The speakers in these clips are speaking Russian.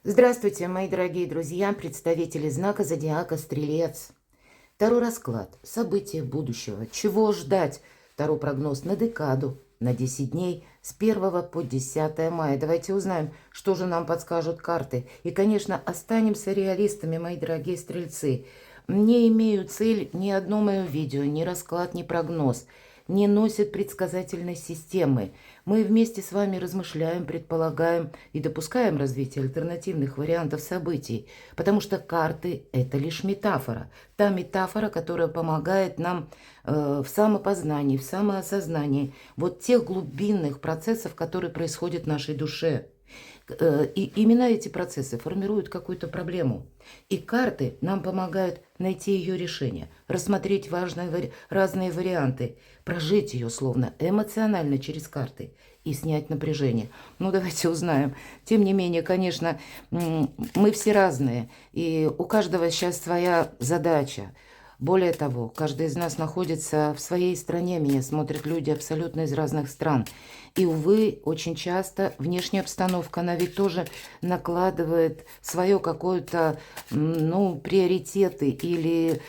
Здравствуйте, мои дорогие друзья, представители знака зодиака Стрелец. Таро расклад, события будущего, чего ждать. Таро прогноз на декаду, на 10 дней с 1 по 10 мая. Давайте узнаем, что же нам подскажут карты. И, конечно, останемся реалистами, мои дорогие стрельцы. Не имею цель ни одно мое видео, ни расклад, ни прогноз не носит предсказательной системы. Мы вместе с вами размышляем, предполагаем и допускаем развитие альтернативных вариантов событий, потому что карты – это лишь метафора. Та метафора, которая помогает нам в самопознании, в самоосознании вот тех глубинных процессов, которые происходят в нашей душе. И именно эти процессы формируют какую-то проблему. И карты нам помогают найти ее решение, рассмотреть разные варианты, прожить ее словно эмоционально через карты и снять напряжение. Ну, давайте узнаем. Тем не менее, конечно, мы все разные, и у каждого сейчас своя задача. Более того, каждый из нас находится в своей стране, меня смотрят люди абсолютно из разных стран. И, увы, очень часто внешняя обстановка, она ведь тоже накладывает свое какое-то, приоритеты или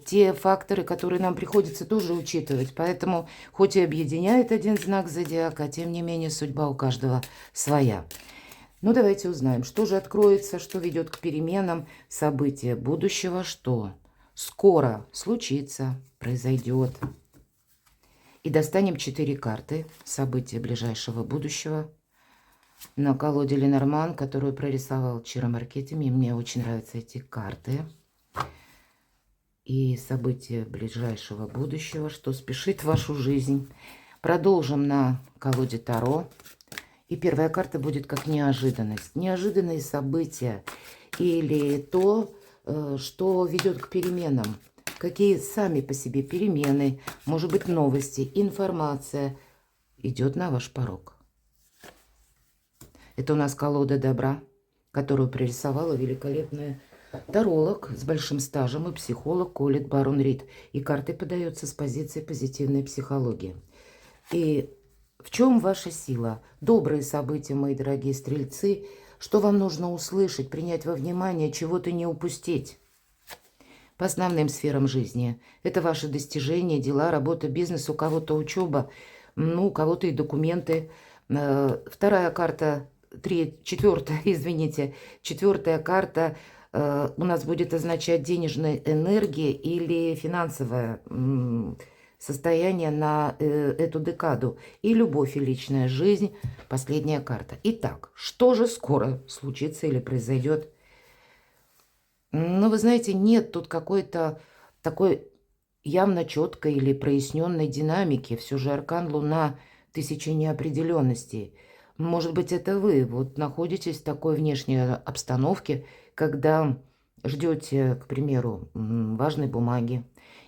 те факторы, которые нам приходится тоже учитывать. Поэтому, хоть и объединяет один знак зодиака, тем не менее судьба у каждого своя. Ну, давайте узнаем, что же откроется, что ведет к переменам, события будущего, что скоро случится, произойдет. И достанем 4 карты события ближайшего будущего на колоде Ленорман, которую прорисовал Чиро Маркетти. Мне очень нравятся эти карты. И события ближайшего будущего, что спешит в вашу жизнь. Продолжим на колоде Таро. И первая карта будет как неожиданность. Неожиданные события или то, что ведет к переменам. Какие сами по себе перемены, может быть, новости, информация идет на ваш порог. Это у нас колода добра, которую прорисовала великолепная таролог с большим стажем и психолог Колет Барон Рид. И карты подаются с позиции позитивной психологии. И в чем ваша сила? Добрые события, мои дорогие стрельцы. Что вам нужно услышать, принять во внимание, чего-то не упустить? По основным сферам жизни. Это ваши достижения, дела, работа, бизнес, у кого-то учеба, у кого-то и документы. Вторая карта, четвертая карта у нас будет означать денежная энергия или финансовое состояние на эту декаду. И любовь, и личная жизнь, последняя карта. Итак, что же скоро случится или произойдет? Ну, вы знаете, нет тут какой-то такой явно четкой или проясненной динамики. Все же аркан Луна, 1000 неопределенностей. Может быть, это вы вот находитесь в такой внешней обстановке, когда ждете, к примеру, важной бумаги.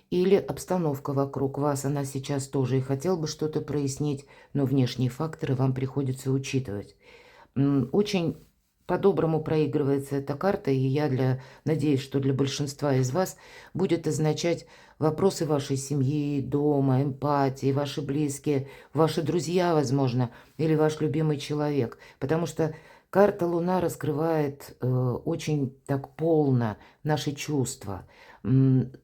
Или обстановка вокруг вас, она сейчас тоже и хотел бы что-то прояснить, но внешние факторы вам приходится учитывать. Очень по-доброму проигрывается эта карта, и я надеюсь, что для большинства из вас будет означать вопросы вашей семьи, дома, эмпатии, ваши близкие, ваши друзья, возможно, или ваш любимый человек. Потому что карта Луна раскрывает очень так полно наши чувства.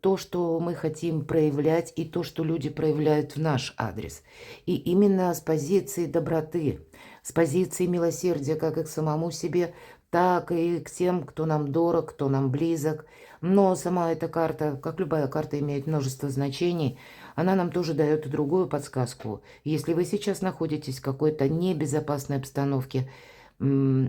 То, что мы хотим проявлять, и то, что люди проявляют в наш адрес. И именно с позиции доброты, с позиции милосердия как и к самому себе, так и к тем, кто нам дорог, кто нам близок. Но сама эта карта, как любая карта, имеет множество значений. Она нам тоже дает и другую подсказку. Если вы сейчас находитесь в какой-то небезопасной обстановке,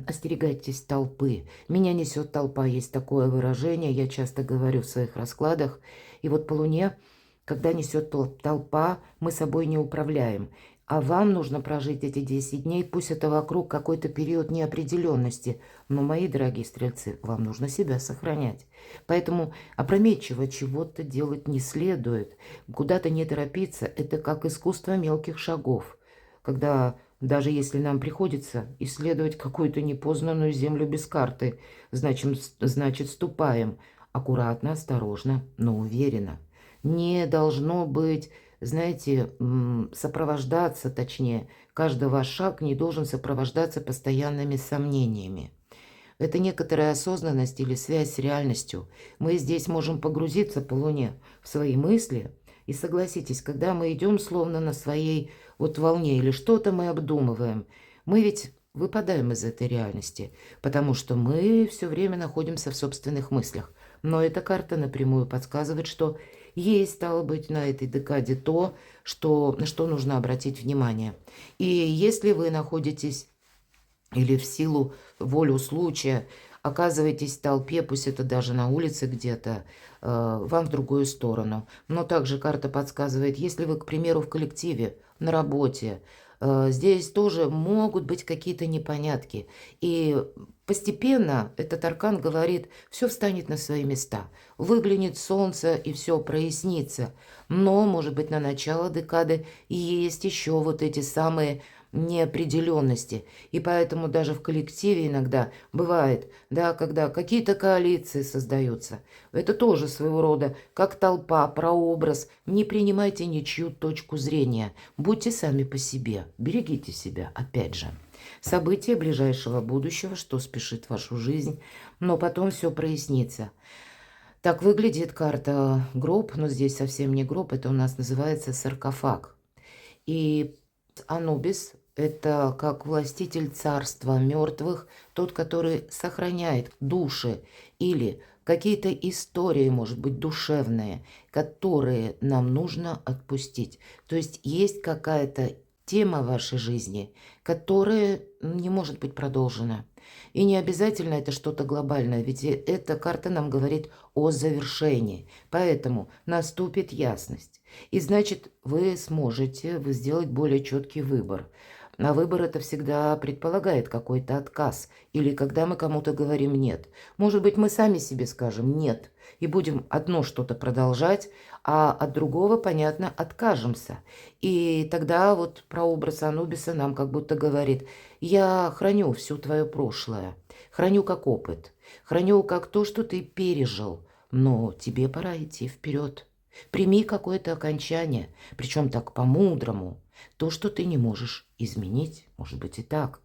остерегайтесь толпы. Меня несет толпа, есть такое выражение, я часто говорю в своих раскладах. И вот по Луне, когда несет толпа, мы собой не управляем. А вам нужно прожить эти 10 дней, пусть это вокруг какой-то период неопределенности. Но, мои дорогие стрельцы, вам нужно себя сохранять. Поэтому опрометчиво чего-то делать не следует. Куда-то не торопиться. Это как искусство мелких шагов. Когда даже если нам приходится исследовать какую-то непознанную землю без карты, значит ступаем аккуратно, осторожно, но уверенно. Не должно быть, знаете, сопровождаться, точнее, каждый ваш шаг не должен сопровождаться постоянными сомнениями. Это некоторая осознанность или связь с реальностью. Мы здесь можем погрузиться по Луне в свои мысли. И согласитесь, когда мы идем словно на своей вот волне или что-то мы обдумываем, мы ведь выпадаем из этой реальности, потому что мы все время находимся в собственных мыслях. Но эта карта напрямую подсказывает, что есть, стало быть, на этой декаде то, на что нужно обратить внимание. И если вы находитесь или в силу волю случая оказываетесь в толпе, пусть это даже на улице где-то, вам в другую сторону. Но также карта подсказывает, если вы, к примеру, в коллективе, на работе, здесь тоже могут быть какие-то непонятки. И постепенно этот аркан говорит, все встанет на свои места. Выглянет солнце и все прояснится. Но, может быть, на начало декады есть еще вот эти самые неопределенности. И поэтому даже в коллективе иногда бывает, да, когда какие-то коалиции создаются. Это тоже своего рода как толпа, прообраз. Не принимайте ничью точку зрения. Будьте сами по себе. Берегите себя, опять же. События ближайшего будущего, что спешит в вашу жизнь, но потом все прояснится. Так выглядит карта гроб, но здесь совсем не гроб, это у нас называется саркофаг. И Анубис – это как властитель царства мертвых, тот, который сохраняет души или какие-то истории, может быть, душевные, которые нам нужно отпустить. То есть есть какая-то тема в вашей жизни, которая не может быть продолжена. И не обязательно это что-то глобальное, ведь эта карта нам говорит о завершении. Поэтому наступит ясность. И значит, вы сможете сделать более четкий выбор. А выбор это всегда предполагает какой-то отказ. Или когда мы кому-то говорим «нет». Может быть, мы сами себе скажем «нет». И будем одно что-то продолжать, а от другого, понятно, откажемся. И тогда вот прообраз Анубиса нам как будто говорит «я храню все твое прошлое, храню как опыт, храню как то, что ты пережил, но тебе пора идти вперед». Прими какое-то окончание, причем так по-мудрому. То, что ты не можешь изменить, может быть и так.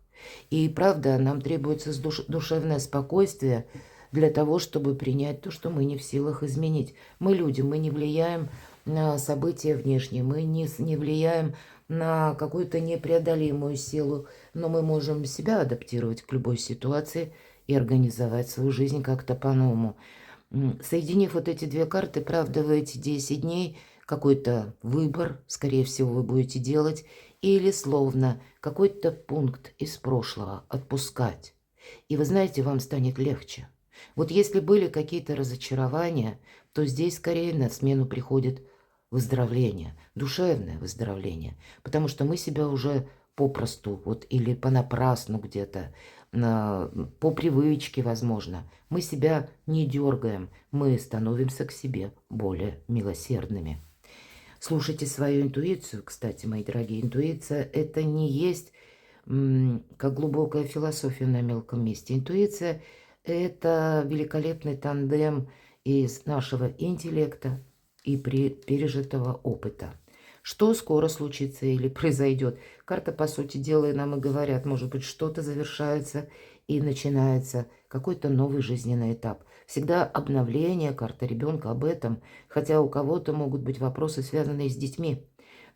И правда, нам требуется душевное спокойствие для того, чтобы принять то, что мы не в силах изменить. Мы люди, мы не влияем на события внешние, мы не влияем на какую-то непреодолимую силу, но мы можем себя адаптировать к любой ситуации и организовать свою жизнь как-то по-новому. Соединив вот эти две карты, правда, в эти 10 дней какой-то выбор, скорее всего, вы будете делать, или словно какой-то пункт из прошлого отпускать. И вы знаете, вам станет легче. Вот если были какие-то разочарования, то здесь скорее на смену приходит выздоровление, душевное выздоровление, потому что мы себя уже попросту, вот или понапрасну где-то, по привычке, возможно, мы себя не дергаем, мы становимся к себе более милосердными. Слушайте свою интуицию, кстати, мои дорогие. Интуиция – это не есть как глубокая философия на мелком месте. Интуиция – это великолепный тандем из нашего интеллекта и пережитого опыта. Что скоро случится или произойдет? Карта, по сути дела, нам и говорят, может быть, что-то завершается и начинается какой-то новый жизненный этап. Всегда обновление, карта ребенка об этом, хотя у кого-то могут быть вопросы, связанные с детьми.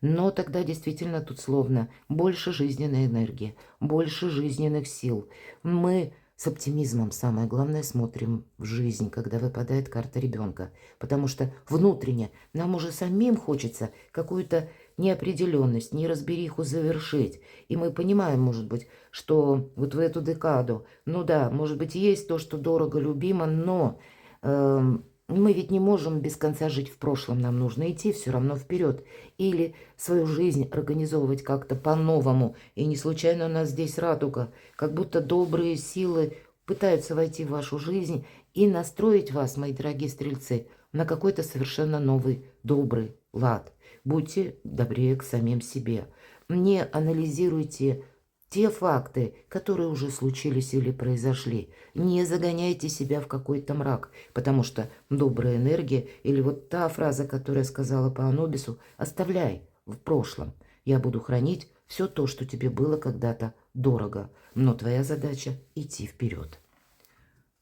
Но тогда действительно тут словно больше жизненной энергии, больше жизненных сил. Мы с оптимизмом, самое главное, смотрим в жизнь, когда выпадает карта ребенка. Потому что внутренне нам уже самим хочется какую-то неопределенность, неразбериху завершить. И мы понимаем, может быть, что вот в эту декаду, ну да, может быть, есть то, что дорого, любимо, но мы ведь не можем без конца жить в прошлом. Нам нужно идти все равно вперед. Или свою жизнь организовывать как-то по-новому. И не случайно у нас здесь радуга. Как будто добрые силы пытаются войти в вашу жизнь и настроить вас, мои дорогие стрельцы, на какой-то совершенно новый, добрый лад. Будьте добрее к самим себе. Не анализируйте те факты, которые уже случились или произошли. Не загоняйте себя в какой-то мрак, потому что добрая энергия, или вот та фраза, которую я сказала по Анубису, оставляй в прошлом. Я буду хранить все то, что тебе было когда-то дорого, но твоя задача идти вперед.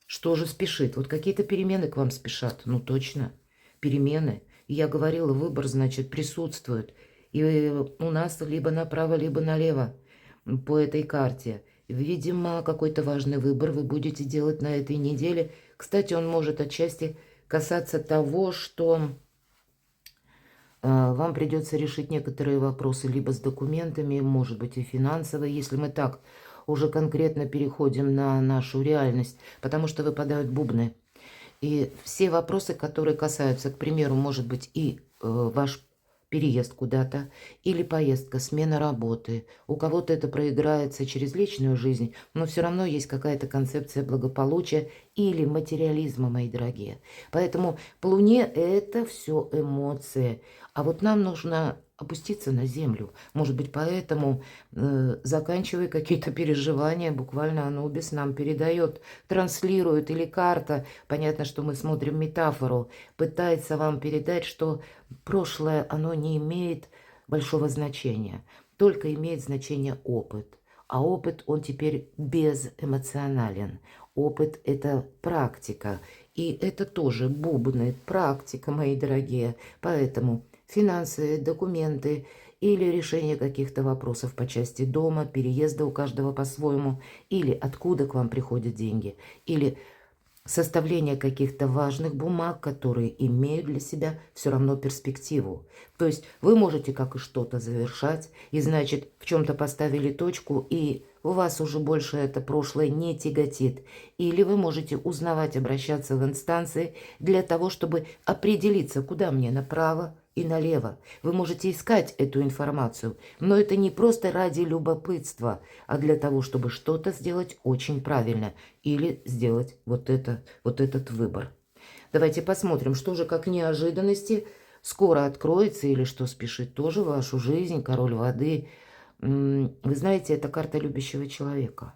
Что же спешит? Вот какие-то перемены к вам спешат. Ну, точно, перемены. И я говорила, выбор, значит, присутствует. И у нас либо направо, либо налево по этой карте. Видимо, какой-то важный выбор вы будете делать на этой неделе. Кстати, он может отчасти касаться того, что вам придется решить некоторые вопросы либо с документами, может быть и финансовые, если мы так уже конкретно переходим на нашу реальность, потому что выпадают бубны. И все вопросы, которые касаются, к примеру, может быть и ваш переезд куда-то, или поездка, смена работы. У кого-то это проиграется через личную жизнь, но все равно есть какая-то концепция благополучия или материализма, мои дорогие. Поэтому по Луне это все эмоции. А вот нам нужно опуститься на землю. Может быть, поэтому, заканчивая какие-то переживания, буквально Анубис нам передает, транслирует, или карта, понятно, что мы смотрим метафору, пытается вам передать, что прошлое, оно не имеет большого значения, только имеет значение опыт. А опыт, он теперь безэмоционален. Опыт – это практика. И это тоже бубны, практика, мои дорогие. Поэтому финансы, документы или решение каких-то вопросов по части дома, переезда у каждого по-своему, или откуда к вам приходят деньги, или составление каких-то важных бумаг, которые имеют для себя все равно перспективу. То есть вы можете как и что-то завершать, и значит в чем-то поставили точку, и у вас уже больше это прошлое не тяготит. Или вы можете узнавать, обращаться в инстанции для того, чтобы определиться, куда мне направо и налево. Вы можете искать эту информацию, но это не просто ради любопытства, а для того, чтобы что-то сделать очень правильно или сделать вот этот выбор. Давайте посмотрим, что же как неожиданности скоро откроется или что спешит тоже в вашу жизнь. Король воды. Вы знаете, это карта любящего человека.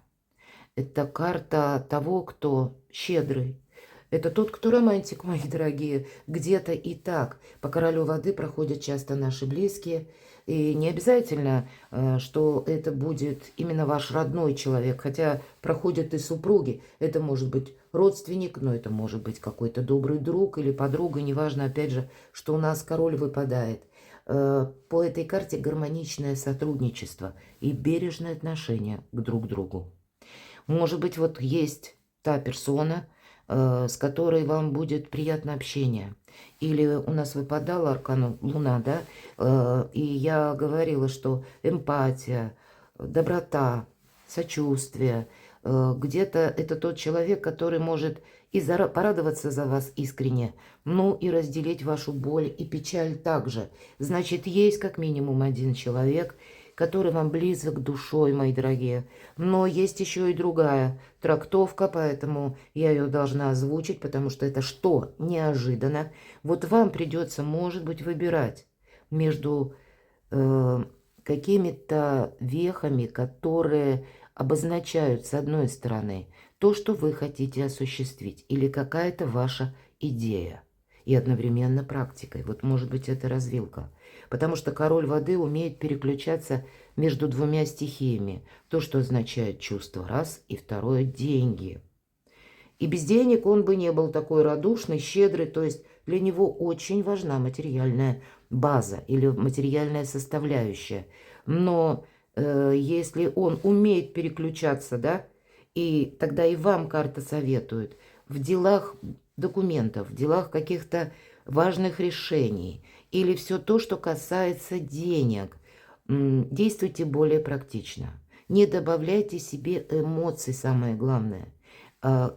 Это карта того, кто щедрый. Это тот, кто романтик, мои дорогие. Где-то и так. По королю воды проходят часто наши близкие. И не обязательно, что это будет именно ваш родной человек. Хотя проходят и супруги. Это может быть родственник, но это может быть какой-то добрый друг или подруга. Неважно, опять же, что у нас король выпадает. По этой карте гармоничное сотрудничество и бережное отношение к друг другу. Может быть, вот есть та персона, с которой вам будет приятно общение. Или у нас выпадала аркану Луна, да, и я говорила, что эмпатия, доброта, сочувствие, где-то это тот человек, который может и порадоваться за вас искренне, ну и разделить вашу боль и печаль также. Значит, есть как минимум один человек, который вам близок душой, мои дорогие. Но есть еще и другая трактовка, поэтому я ее должна озвучить, потому что это что? Неожиданно. Вот вам придется, может быть, выбирать между какими-то вехами, которые обозначают, с одной стороны, то, что вы хотите осуществить, или какая-то ваша идея, и одновременно практикой. Вот, может быть, это развилка. Потому что король воды умеет переключаться между двумя стихиями. То, что означает чувство, раз, и второе – деньги. И без денег он бы не был такой радушный, щедрый, то есть для него очень важна материальная база или материальная составляющая. Но если он умеет переключаться, да, и тогда и вам карта советует в делах документов, в делах каких-то важных решений или все то, что касается денег, действуйте более практично. Не добавляйте себе эмоций, самое главное.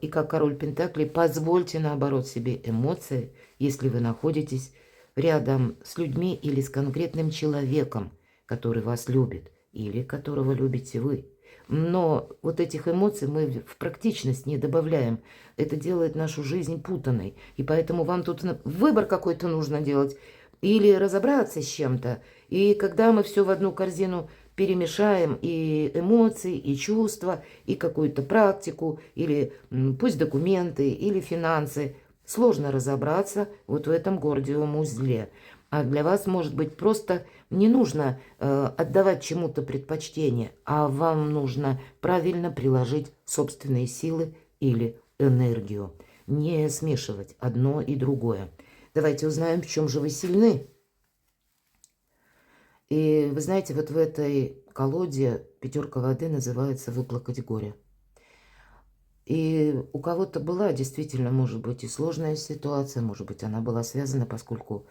И как король Пентаклей, позвольте, наоборот, себе эмоции, если вы находитесь рядом с людьми или с конкретным человеком, который вас любит или которого любите вы. Но вот этих эмоций мы в практичность не добавляем. Это делает нашу жизнь путанной. И поэтому вам тут выбор какой-то нужно делать или разобраться с чем-то. И когда мы все в одну корзину перемешаем, и эмоции, и чувства, и какую-то практику, или пусть документы, или финансы, сложно разобраться вот в этом гордиевом узле. А для вас, может быть, просто не нужно отдавать чему-то предпочтение, а вам нужно правильно приложить собственные силы или энергию, не смешивать одно и другое. Давайте узнаем, в чем же вы сильны. И вы знаете, вот в этой колоде пятерка воды называется «Выплакать горе». И у кого-то была действительно, может быть, и сложная ситуация, может быть, она была связана, поскольку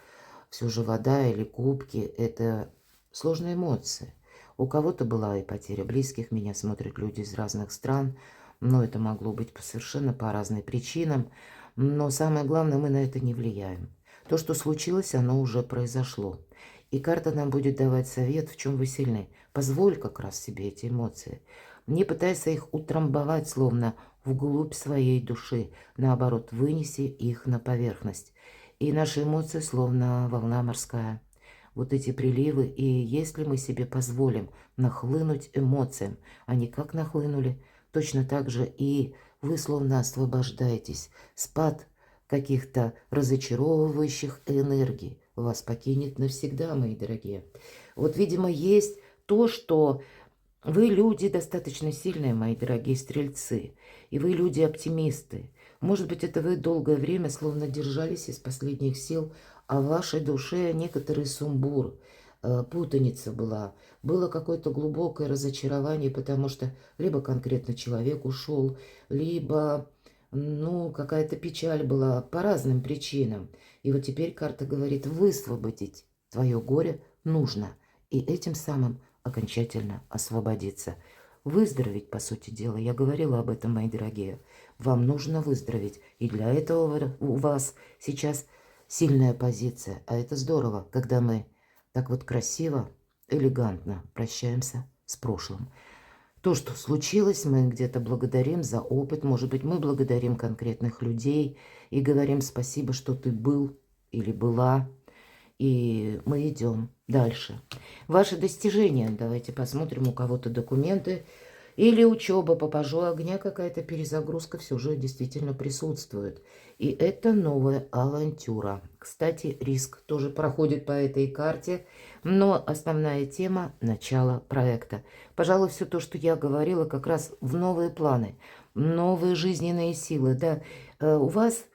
все же вода или кубки– это сложные эмоции. У кого-то была и потеря близких, меня смотрят люди из разных стран, но это могло быть совершенно по разным причинам. Но самое главное, мы на это не влияем. То, что случилось, оно уже произошло. И карта нам будет давать совет, в чем вы сильны. Позволь как раз себе эти эмоции. Не пытайся их утрамбовать, словно вглубь своей души. Наоборот, вынеси их на поверхность. И наши эмоции словно волна морская. Вот эти приливы, и если мы себе позволим нахлынуть эмоциям, они как нахлынули, точно так же и вы словно освобождаетесь. Спад каких-то разочаровывающих энергий вас покинет навсегда, мои дорогие. Вот, видимо, есть то, что вы люди достаточно сильные, мои дорогие стрельцы, и вы люди-оптимисты. Может быть, это вы долгое время словно держались из последних сил, а в вашей душе некоторый сумбур, путаница была. Было какое-то глубокое разочарование, потому что либо конкретно человек ушел, либо, ну, какая-то печаль была по разным причинам. И вот теперь карта говорит, высвободить твое горе нужно. И этим самым окончательно освободиться. Выздороветь, по сути дела, я говорила об этом, мои дорогие. Вам нужно выздороветь. И для этого у вас сейчас сильная позиция. А это здорово, когда мы так вот красиво, элегантно прощаемся с прошлым. То, что случилось, мы где-то благодарим за опыт. Может быть, мы благодарим конкретных людей и говорим спасибо, что ты был или была. И мы идем дальше. Ваши достижения. Давайте посмотрим, у кого-то документы или учеба по пажу огня, какая-то перезагрузка все же действительно присутствует. И это новая авантюра. Кстати, риск тоже проходит по этой карте, но основная тема– начало проекта. Пожалуй, все то, что я говорила, как раз в новые планы, новые жизненные силы. Да, у вас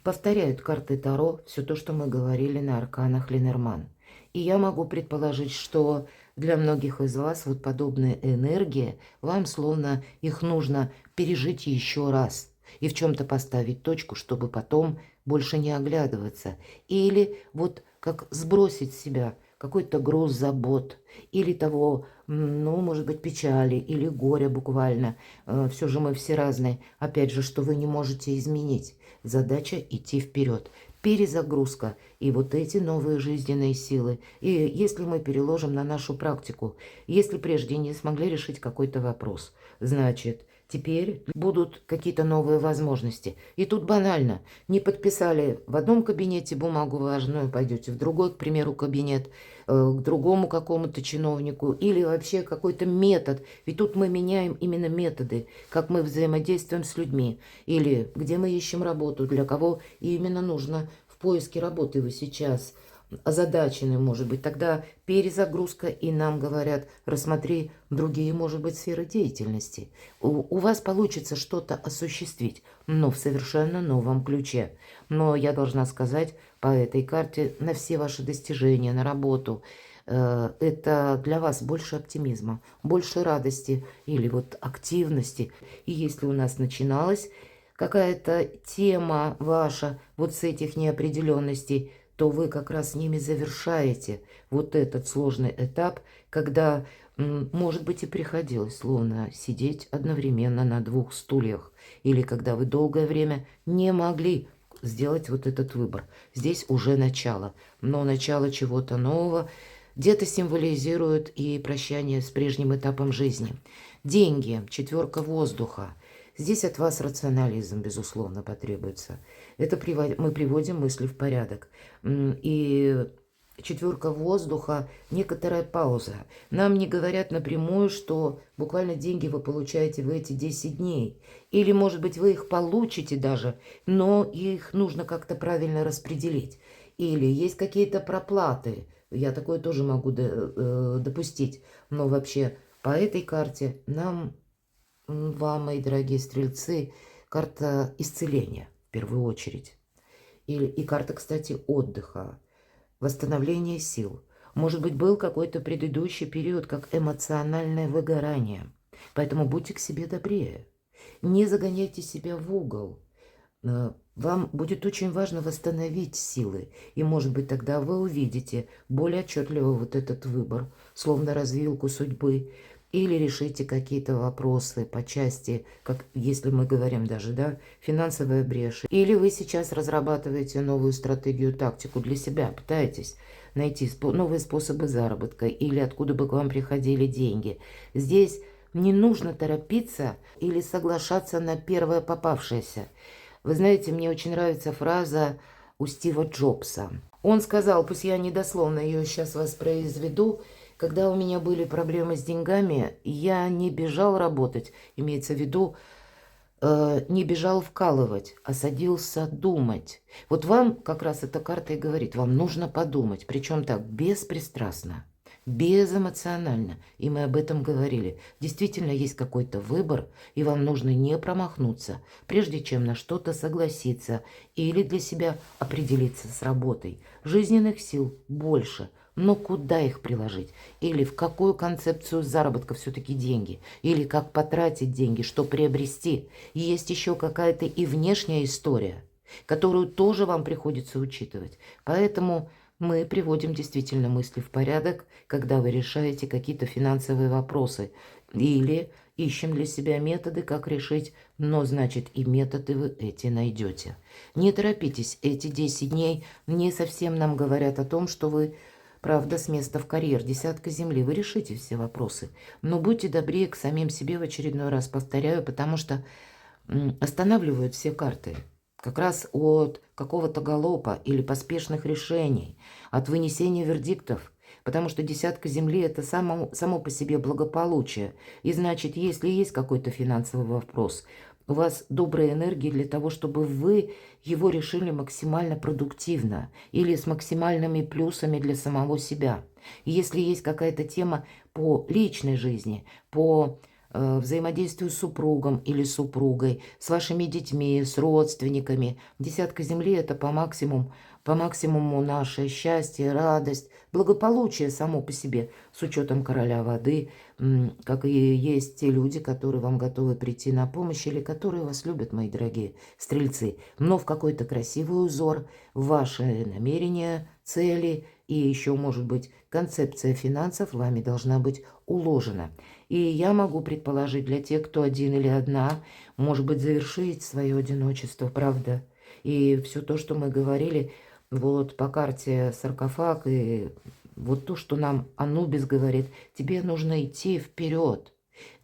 повторяют карты Таро все то, что мы говорили на арканах Ленорман. И я могу предположить, что для многих из вас вот подобные энергии, вам словно их нужно пережить еще раз и в чем-то поставить точку, чтобы потом больше не оглядываться. Или вот как сбросить с себя какой-то груз забот или того, ну, может быть, печали или горя буквально. Все же мы все разные. Опять же, что вы не можете изменить. Задача идти вперед. Перезагрузка и вот эти новые жизненные силы. И если мы переложим на нашу практику, если прежде не смогли решить какой-то вопрос, значит, теперь будут какие-то новые возможности. И тут банально. Не подписали в одном кабинете бумагу важную, пойдете в другой, к примеру, кабинет, к другому какому-то чиновнику или вообще какой-то метод. Ведь тут мы меняем именно методы, как мы взаимодействуем с людьми или где мы ищем работу, для кого именно нужно в поиске работы вы сейчас озадачены, может быть, тогда перезагрузка, и нам говорят, рассмотри другие, может быть, сферы деятельности. У вас получится что-то осуществить, но в совершенно новом ключе. Но я должна сказать по этой карте на все ваши достижения, на работу, это для вас больше оптимизма, больше радости или вот активности. И если у нас начиналась какая-то тема ваша вот с этих неопределенностей, то вы как раз с ними завершаете вот этот сложный этап, когда, может быть, и приходилось словно сидеть одновременно на двух стульях, или когда вы долгое время не могли сделать вот этот выбор. Здесь уже начало, но начало чего-то нового где-то символизирует и прощание с прежним этапом жизни. Деньги, четверка воздуха. Здесь от вас рационализм, безусловно, потребуется. Это мы приводим мысли в порядок. И четверка воздуха, некоторая пауза. Нам не говорят напрямую, что буквально деньги вы получаете в эти 10 дней. Или, может быть, вы их получите даже, но их нужно как-то правильно распределить. Или есть какие-то проплаты. Я такое тоже могу допустить. Но вообще по этой карте нам, вам, мои дорогие стрельцы, карта исцеления в первую очередь. И карта, кстати, отдыха, восстановления сил. Может быть, был какой-то предыдущий период, как эмоциональное выгорание. Поэтому будьте к себе добрее. Не загоняйте себя в угол. Вам будет очень важно восстановить силы. И, может быть, тогда вы увидите более отчетливо вот этот выбор, словно развилку судьбы. Или решите какие-то вопросы по части, как если мы говорим даже, да, финансовая брешь. Или вы сейчас разрабатываете новую стратегию, тактику для себя, пытаетесь найти новые способы заработка или откуда бы к вам приходили деньги. Здесь не нужно торопиться или соглашаться на первое попавшееся. Вы знаете, мне очень нравится фраза у Стива Джобса. Он сказал, пусть я недословно ее сейчас воспроизведу, когда у меня были проблемы с деньгами, я не бежал работать, имеется в виду, не бежал вкалывать, а садился думать. Вот вам как раз эта карта и говорит, вам нужно подумать, причем так, беспристрастно, безэмоционально. И мы об этом говорили. Действительно есть какой-то выбор, и вам нужно не промахнуться, прежде чем на что-то согласиться или для себя определиться с работой. Жизненных сил больше, но куда их приложить? Или в какую концепцию заработка все-таки деньги? Или как потратить деньги, что приобрести? И есть еще какая-то и внешняя история, которую тоже вам приходится учитывать. Поэтому мы приводим действительно мысли в порядок, когда вы решаете какие-то финансовые вопросы. Или ищем для себя методы, как решить, но значит и методы вы эти найдете. Не торопитесь, эти 10 дней не совсем нам говорят о том, что вы... Правда, с места в карьер, десятка земли, вы решите все вопросы. Но будьте добрее к самим себе, в очередной раз повторяю, потому что останавливают все карты. Как раз от какого-то галопа или поспешных решений, от вынесения вердиктов. Потому что десятка земли – это само по себе благополучие. И значит, если есть какой-то финансовый вопрос, у вас добрая энергия для того, чтобы вы его решили максимально продуктивно или с максимальными плюсами для самого себя. И если есть какая-то тема по личной жизни, по взаимодействию с супругом или супругой, с вашими детьми, с родственниками, десятка земли – это по максимуму наше счастье, радость, благополучие само по себе, с учетом короля воды, как и есть те люди, которые вам готовы прийти на помощь или которые вас любят, мои дорогие стрельцы, но в какой-то красивый узор, ваши намерения, цели и еще, может быть, концепция финансов вами должна быть уложена. И я могу предположить для тех, кто один или одна, может быть, завершить свое одиночество, правда? И все то, что мы говорили, вот по карте саркофаг, и вот то, что нам Анубис говорит, тебе нужно идти вперед.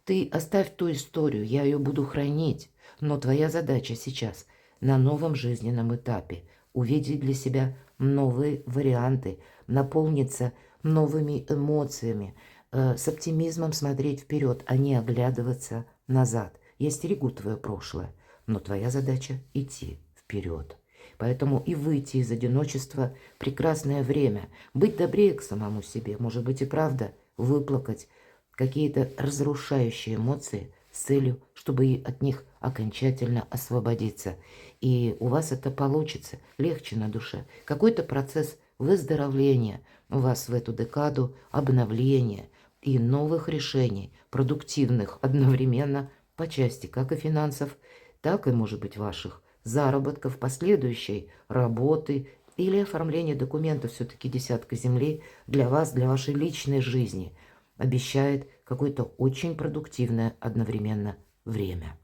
Ты оставь ту историю, я ее буду хранить, но твоя задача сейчас на новом жизненном этапе увидеть для себя новые варианты, наполниться новыми эмоциями, с оптимизмом смотреть вперед, а не оглядываться назад. Я стерегу твое прошлое, но твоя задача идти вперед. Поэтому и выйти из одиночества – прекрасное время. Быть добрее к самому себе, может быть и правда, выплакать какие-то разрушающие эмоции с целью, чтобы от них окончательно освободиться. И у вас это получится, легче на душе. Какой-то процесс выздоровления у вас в эту декаду, обновления и новых решений, продуктивных одновременно по части как и финансов, так и, может быть, ваших заработков, последующей работы или оформления документов. Все-таки десятка земли для вас, для вашей личной жизни обещает какое-то очень продуктивное одновременно время.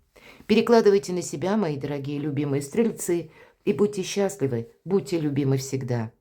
Перекладывайте на себя, мои дорогие любимые стрельцы, и будьте счастливы, будьте любимы всегда.